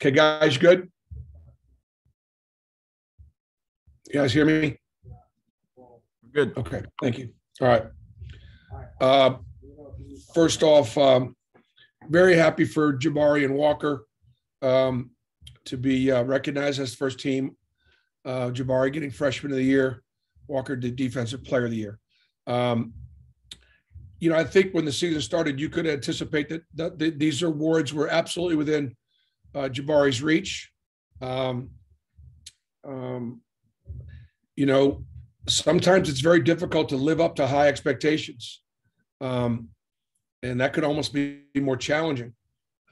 Okay, guys, good? You guys hear me? Good. Okay, thank you. All right. First off, very happy for Jabari and Walker to be recognized as first team. Jabari getting freshman of the year, Walker did defensive player of the year. I think when the season started, you could anticipate that these awards were absolutely within Jabari's reach. Sometimes it's very difficult to live up to high expectations. And that could almost be more challenging.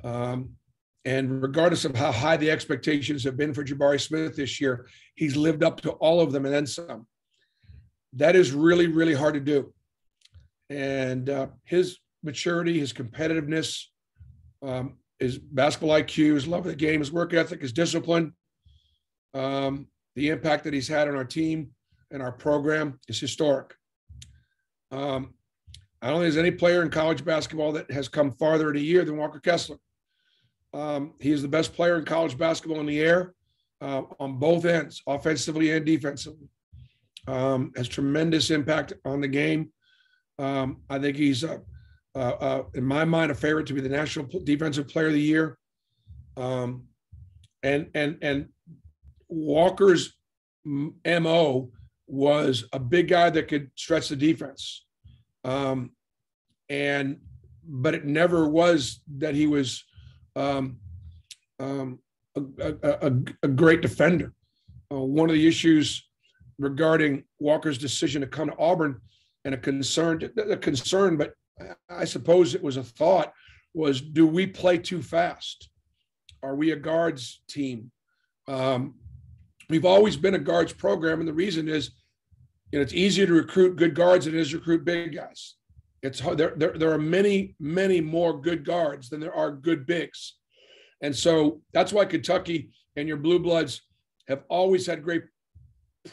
And regardless of how high the expectations have been for Jabari Smith this year, he's lived up to all of them and then some. That is really, really hard to do. And his maturity, his competitiveness, his basketball IQ, his love of the game, his work ethic, his discipline, the impact that he's had on our team and our program is historic. I don't think there's any player in college basketball that has come farther in a year than Walker Kessler. He is the best player in college basketball in the air on both ends, offensively and defensively. Has tremendous impact on the game. I think he's, in my mind, a favorite to be the National Defensive Player of the Year. And Walker's MO was a big guy that could stretch the defense. But it never was that he was a great defender. One of the issues regarding Walker's decision to come to Auburn, and a concern, but I suppose it was a thought, was, do we play too fast? Are we a guards team? We've always been a guards program, and the reason is, it's easier to recruit good guards than it is to recruit big guys. It's hard. There are many, many more good guards than there are good bigs. And so that's why Kentucky and your Blue Bloods have always had great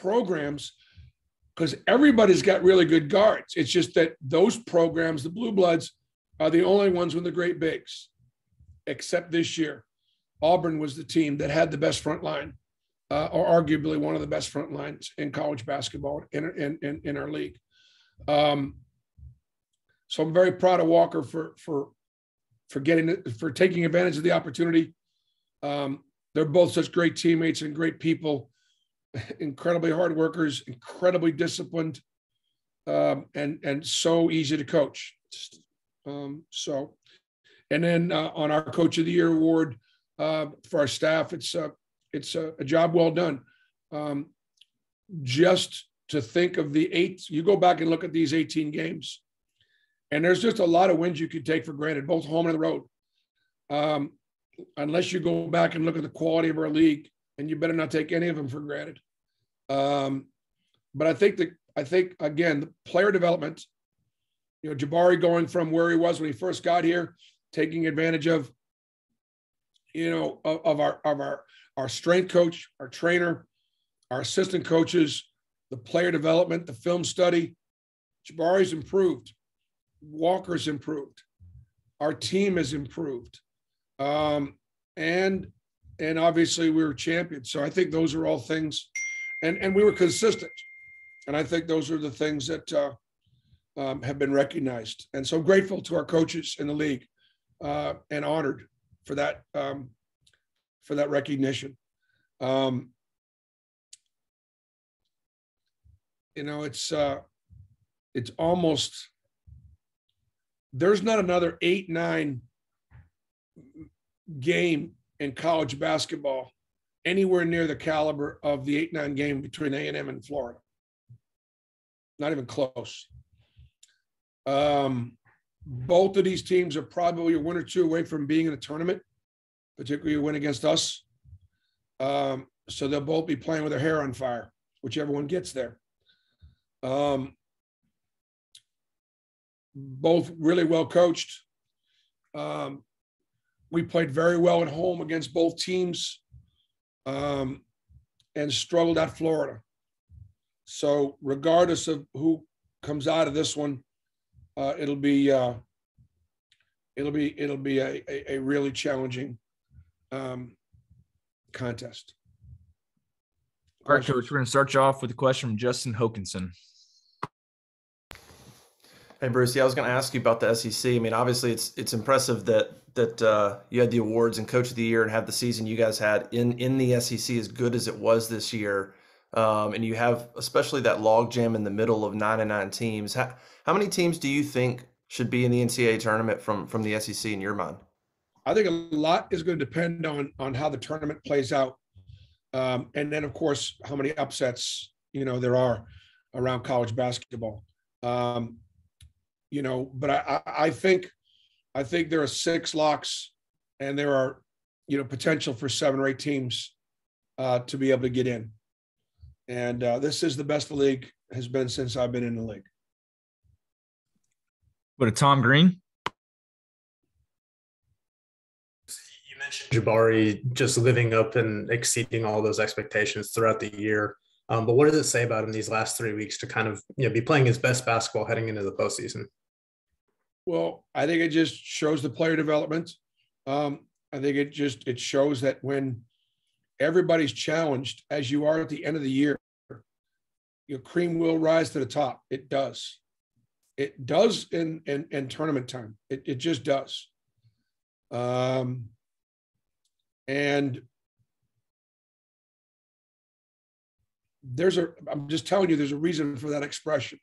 programs, because everybody's got really good guards. It's just that those programs, the Blue Bloods, are the only ones with the great bigs, except this year. Auburn was the team that had the best front line, or arguably one of the best front lines in college basketball in our league. So I'm very proud of Walker for taking advantage of the opportunity. They're both such great teammates and great people, incredibly hard workers, incredibly disciplined, and so easy to coach. And then on our Coach of the Year award for our staff, it's a job well done. Just to think of you go back and look at these 18 games, and there's just a lot of wins you could take for granted, both home and on the road. Unless you go back and look at the quality of our league, and you better not take any of them for granted. But I think again, the player development, Jabari going from where he was when he first got here, taking advantage of, of our strength coach, our trainer, our assistant coaches, the player development, the film study. Jabari's improved. Walker's improved. Our team has improved. And obviously we were champions. So I think those are all things, and we were consistent. And I think those are the things that have been recognized. And so grateful to our coaches in the league and honored for that recognition. It's almost, there's not another 8-9 game in college basketball anywhere near the caliber of the 8-9 game between A&M and Florida. Not even close. Both of these teams are probably a win or two away from being in a tournament, particularly a win against us. So they'll both be playing with their hair on fire, whichever one gets there. Both really well coached. We played very well at home against both teams, and struggled at Florida. So regardless of who comes out of this one, it'll be a really challenging contest. All right, Coach, we're going to start you off with a question from Justin Hokinson. Hey, Bruce. Yeah, I was going to ask you about the SEC. I mean, obviously, it's impressive that you had the awards and Coach of the Year and have the season you guys had in the SEC as good as it was this year. And you have especially that log jam in the middle of 9-9 teams. How many teams do you think should be in the NCAA tournament from the SEC in your mind? I think a lot is going to depend on how the tournament plays out. And then, of course, how many upsets, there are around college basketball. But I think there are 6 locks, and there are, potential for 7 or 8 teams to be able to get in. And this is the best the league has been since I've been in the league. Go to Tom Green. You mentioned Jabari just living up and exceeding all those expectations throughout the year. But what does it say about him these last 3 weeks to kind of be playing his best basketball heading into the postseason? Well, I think it just shows the player development. I think it shows that when everybody's challenged, as you are at the end of the year, your cream will rise to the top. It does. It does in tournament time. It just does. And I'm just telling you, there's a reason for that expression.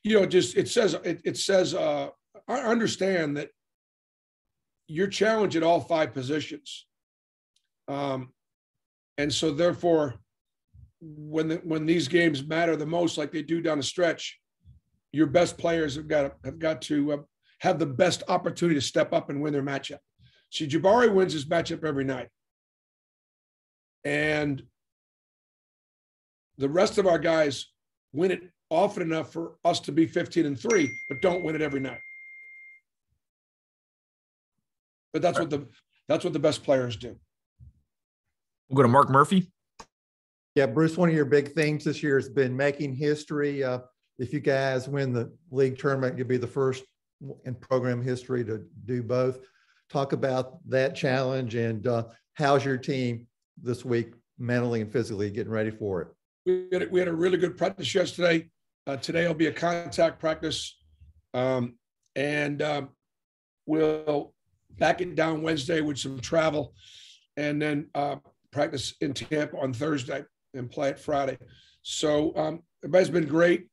It says, I understand that you're challenged at all 5 positions. And so therefore, when these games matter the most, like they do down the stretch, your best players have got to have the best opportunity to step up and win their matchup. See, Jabari wins his matchup every night. And the rest of our guys win it often enough for us to be 15-3, but don't win it every night. But that's what the best players do. We'll go to Mark Murphy. Yeah, Bruce, one of your big themes this year has been making history. If you guys win the league tournament, you'll be the first in program history to do both. Talk about that challenge and how's your team this week mentally and physically getting ready for it? We had a really good practice yesterday. Today will be a contact practice. We'll back it down Wednesday with some travel, and then practice in Tampa on Thursday and play it Friday. So everybody's been great.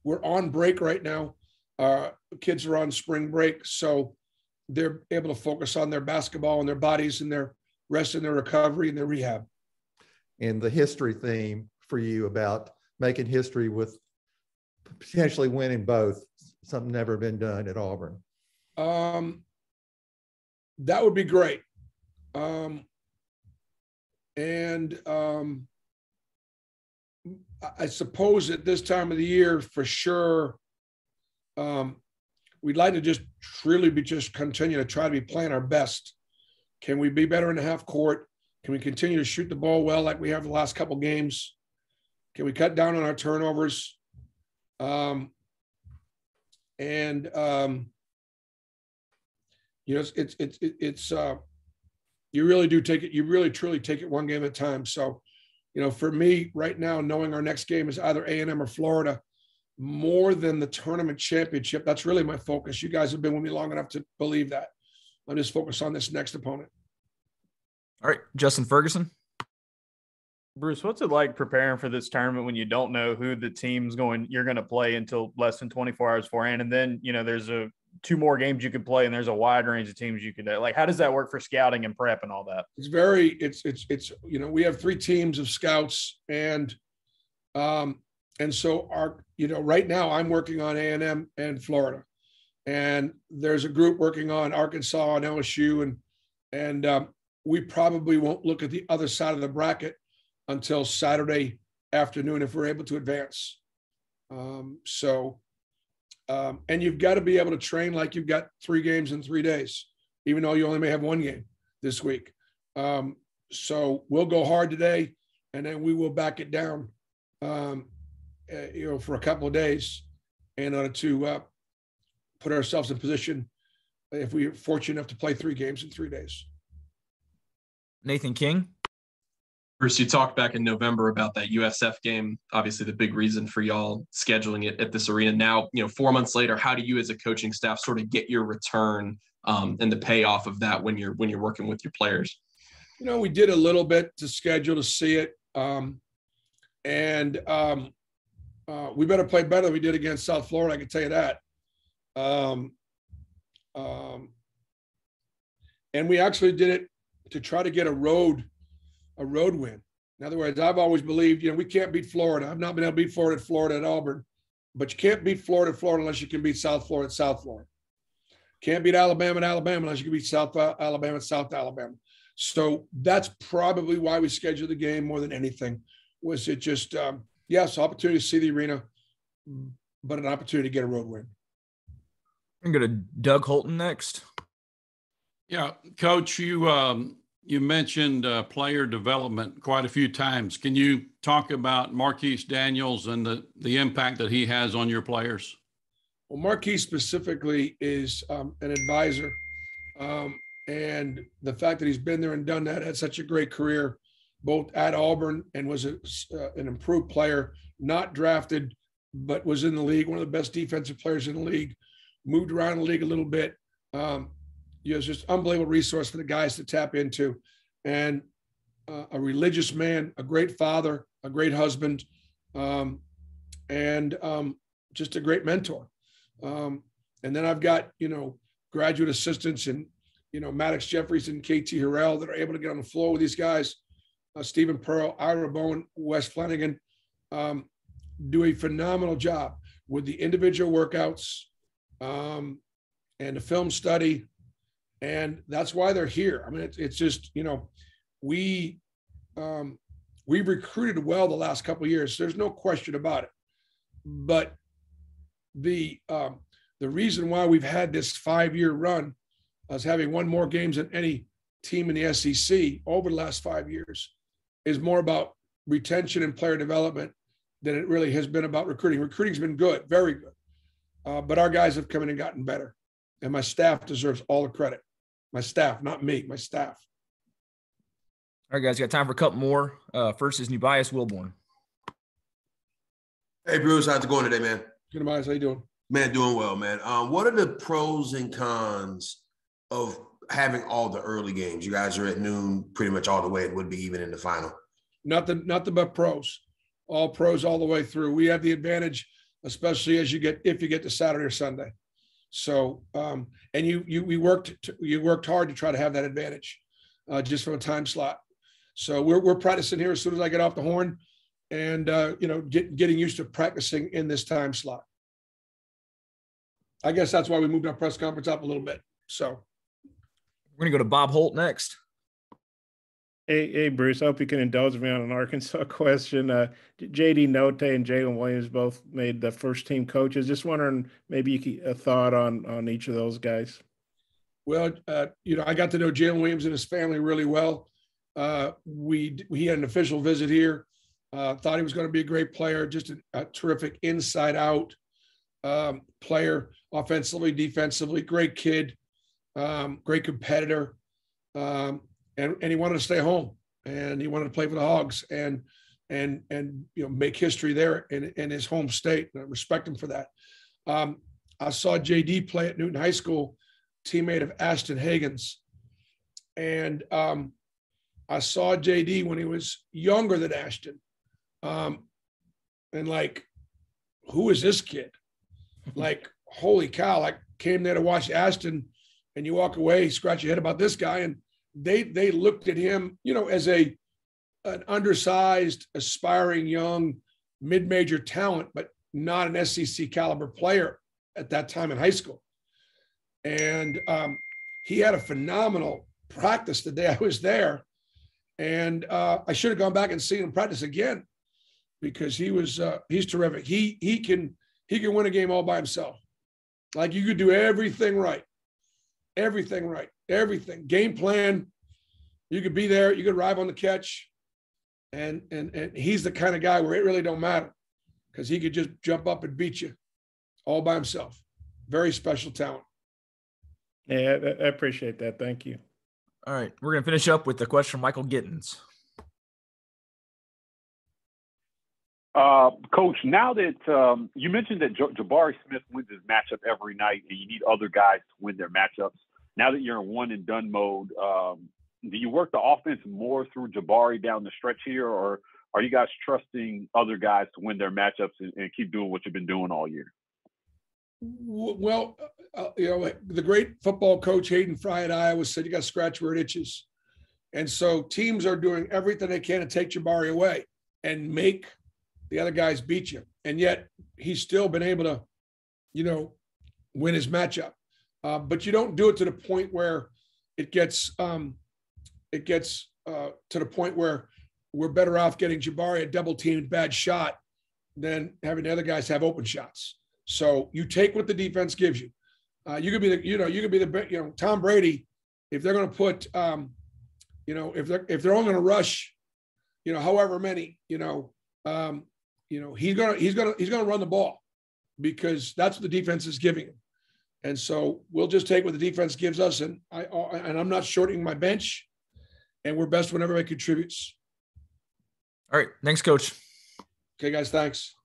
We're on break right now. Kids are on spring break, so they're able to focus on their basketball and their bodies and their rest and their recovery and their rehab. And the history theme for you about making history with potentially winning both, something never been done at Auburn. That would be great. I suppose at this time of the year, for sure, we'd like to just continue to try to be playing our best. Can we be better in the half court? Can we continue to shoot the ball well like we have the last couple games? Can we cut down on our turnovers? You really do take it. You really truly take it one game at a time. So, for me right now, knowing our next game is either A&M or Florida, more than the tournament championship, that's really my focus. You guys have been with me long enough to believe that. I'm just focused on this next opponent. All right, Justin Ferguson. Bruce, what's it like preparing for this tournament when you don't know who the team's you're going to play until less than 24 hours beforehand? And then, there's 2 more games you could play and there's a wide range of teams you could do. Like, how does that work for scouting and prep and all that? It's we have 3 teams of scouts and so right now I'm working on A&M and Florida, and there's a group working on Arkansas and LSU, and we probably won't look at the other side of the bracket until Saturday afternoon if we're able to advance. And you've got to be able to train like you've got 3 games in 3 days, even though you only may have 1 game this week. So we'll go hard today, and then we will back it down. for a couple of days in order to put ourselves in position if we're fortunate enough to play 3 games in 3 days. Nathan King. Bruce, you talked back in November about that USF game, obviously the big reason for y'all scheduling it at this arena. Now, 4 months later, how do you as a coaching staff sort of get your return and the payoff of that when you're working with your players? We did a little bit to schedule to see it. We better play better than we did against South Florida, I can tell you that. And we actually did it to try to get a road win. In other words, I've always believed, we can't beat Florida. I've not been able to beat Florida at Auburn, but you can't beat Florida unless you can beat South Florida at South Florida. Can't beat Alabama unless you can beat South Alabama at South Alabama. So that's probably why we scheduled the game more than anything. Was it just, yes, opportunity to see the arena, but an opportunity to get a road win. I'm going to go to Doug Holton next. Yeah, Coach, you mentioned player development quite a few times. Can you talk about Marquise Daniels and the impact that he has on your players? Well, Marquise specifically is an advisor. And the fact that he's been there and done that, had such a great career, both at Auburn and was an improved player, not drafted, but was in the league, one of the best defensive players in the league, moved around the league a little bit. It's just unbelievable resource for the guys to tap into. And a religious man, a great father, a great husband, and just a great mentor. And then I've got, graduate assistants and, Maddox Jeffries and KT Harrell that are able to get on the floor with these guys. Stephen Pearl, Ira Bowen, Wes Flanagan, do a phenomenal job with the individual workouts and the film study. And that's why they're here. I mean, it's just, we recruited well the last couple of years. There's no question about it. But the reason why we've had this 5-year run as having won more games than any team in the SEC over the last 5 years is more about retention and player development than it really has been about recruiting. Recruiting's been good, very good. But our guys have come in and gotten better. And my staff deserves all the credit. My staff, not me, my staff. All right, guys, got time for a couple more. First is Nubias Wilborn. Hey, Bruce, how's it going today, man? Good, Nubias, how you doing? Man, doing well, man. What are the pros and cons of having all the early games? You guys are at noon pretty much all the way. It would be even in the final. Nothing but pros. All pros all the way through. We have the advantage, especially if you get to Saturday or Sunday. So, and you worked hard to try to have that advantage, just from a time slot. So we're practicing here as soon as I get off the horn, and getting used to practicing in this time slot. I guess that's why we moved our press conference up a little bit. So we're gonna go to Bob Holt next. Hey, Bruce, I hope you can indulge me on an Arkansas question. J.D. Note and Jalen Williams both made the first team coaches. Just wondering, maybe a thought on each of those guys. Well, I got to know Jalen Williams and his family really well. He had an official visit here. Thought he was going to be a great player, just a terrific inside-out player, offensively, defensively, great kid, great competitor. And he wanted to stay home, and he wanted to play for the Hogs and make history there in his home state. And I respect him for that. I saw JD play at Newton High School, teammate of Ashton Hagens. And I saw JD when he was younger than Ashton. And who is this kid? Holy cow, came there to watch Ashton, and you walk away, scratch your head about this guy. And they looked at him, as an undersized, aspiring young mid-major talent, but not an SEC caliber player at that time in high school. And he had a phenomenal practice the day I was there. And I should have gone back and seen him practice again, because he's terrific. He can win a game all by himself. You could do everything right. Everything. Game plan. You could be there. You could arrive on the catch. And he's the kind of guy where it really don't matter. because he could just jump up and beat you all by himself. Very special talent. Yeah, I appreciate that. Thank you. All right. We're going to finish up with the question from Michael Gittins. Coach, now that you mentioned that Jabari Smith wins his matchup every night and you need other guys to win their matchups, now that you're in one and done mode, do you work the offense more through Jabari down the stretch here, or are you guys trusting other guys to win their matchups and keep doing what you've been doing all year? Well, the great football coach Hayden Fry at Iowa said you got to scratch where it itches. And so teams are doing everything they can to take Jabari away and make the other guys beat you. And yet he's still been able to, win his matchup. But you don't do it to the point where it gets to the point where we're better off getting Jabari a double teamed bad shot than having the other guys have open shots. So you take what the defense gives you. You could be the Tom Brady, if they're going to put, if they're only going to rush, however many, he's going to run the ball because that's what the defense is giving him. And so we'll just take what the defense gives us. And I'm not shorting my bench, and we're best when everybody contributes. All right. Thanks, Coach. Okay, guys. Thanks.